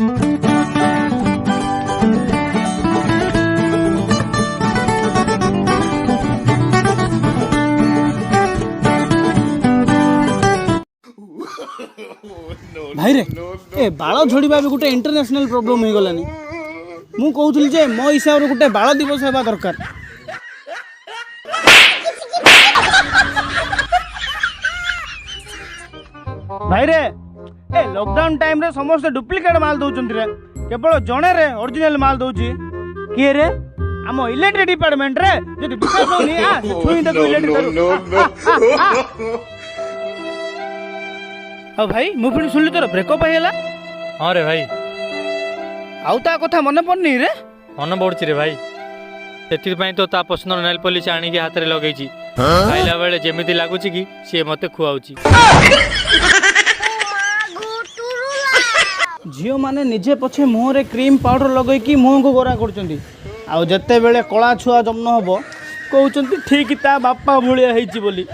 भाई रे ए बाल झड़वा भी गोटे इंटरनेशनल प्रॉब्लम हो गलानी मु कहूଥିଲି जे मो हिसाब रे गोटे बाल दिवस हेबा दरकार। भाई रे ए लॉकडाउन टाइम रे समस्त डुप्लिकेट माल दउचंती रे केवल जणे रे ओरिजिनल माल दउची किए रे आम इलेक्ट्रिक डिपार्टमेंट रे जदि विश्वास होनी आ छुई दे इलेक्ट्रिक आ भाई मु फिर सुनली तोर ब्रेकअप हैला। हाँ रे भाई आउ ता कथा मन पड़नी रे मन पड़ुची रे भाई से तो ता पर्सनल नेल पॉलिश आनिक हाथ में लगे खाइला बेले जेमिति लगुच कि सी मत खुआउची। झील मैंने निजे पछे मुँह रे क्रीम पाउडर लगे कि मुँह को गोरा करछंती आउ जत्ते बेले कला छुआ जन्म हबो कहउछंती ठीक ता बापा भलिया हेची बोली।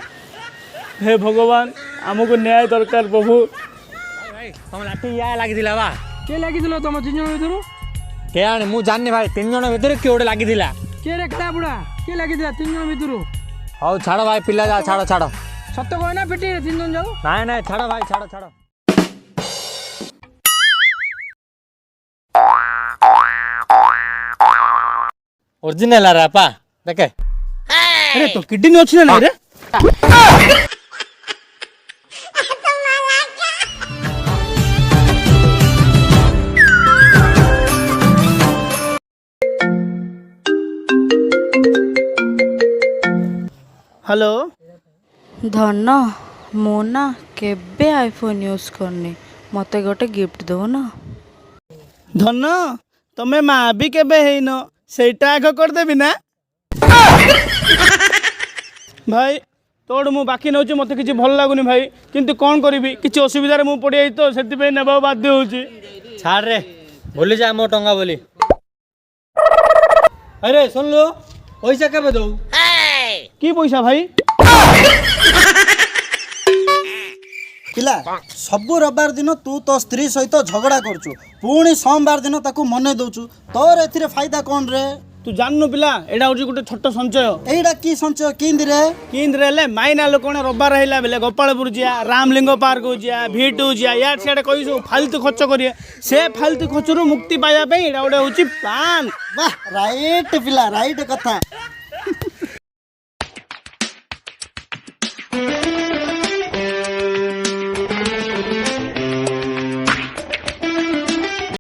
हे भगवान आमको न्याय दरकार प्रभु। भाई तुम लाठी या लागिदिला बा के लागिदिला तुम तीन जन भितर के आने मु जाननी भाई तीन जन भितर किए गोटे लागिदिला के रे खड़ा बुढ़ा के लागिदिला तीन जन भितर हौ छाड़ भाई पिला जा छाड़ छाड़ सत्य कह ना पिटी रे तीन जन जाऊ नाय नाय छाड़ भाई छाड़ छाड़ ओरिजिनल आ रहा पा देखे अरे तो किडनी अछि ना रे हेलो धन मु ना केबे आईफोन यूज करनी मते गोटे गिफ्ट दो ना। धन तमे माँ भी केबे हेइन सेटा आग करदेबी ना भाई तोड़ मु बाकी नौची मते किछि भल लागुनी भाई किंतु कौन करिवि किछि असुविधा रे मु पड़ी आई तो सेति पे नेबा बाध्य होची। छाड़ रे भूली जा मो टंगा बोली। अरे सुन लो पैसा केबे दऊ की पैसा भाई पिला सबु रविवार दिन तू तो स्त्री सहित झगड़ा करचु पुणी सोमवार दिन ताकू मने दउचु तोर एथिरे फायदा कोन रे तू जाननु पिला एडा होची गोटे छोट संचय एइडा की संचय किंद रे माइना लोक रविवार हैला बेले गोपालपुर जिया रामलिंग पार्क जिया भीटू जिया या सियाडे कहि सब फालतू खर्च करिए से फालतू खर्चरू मुक्ति पाया पे एडा गोटे होची प्लान। वाह राइट पिला राइट कथा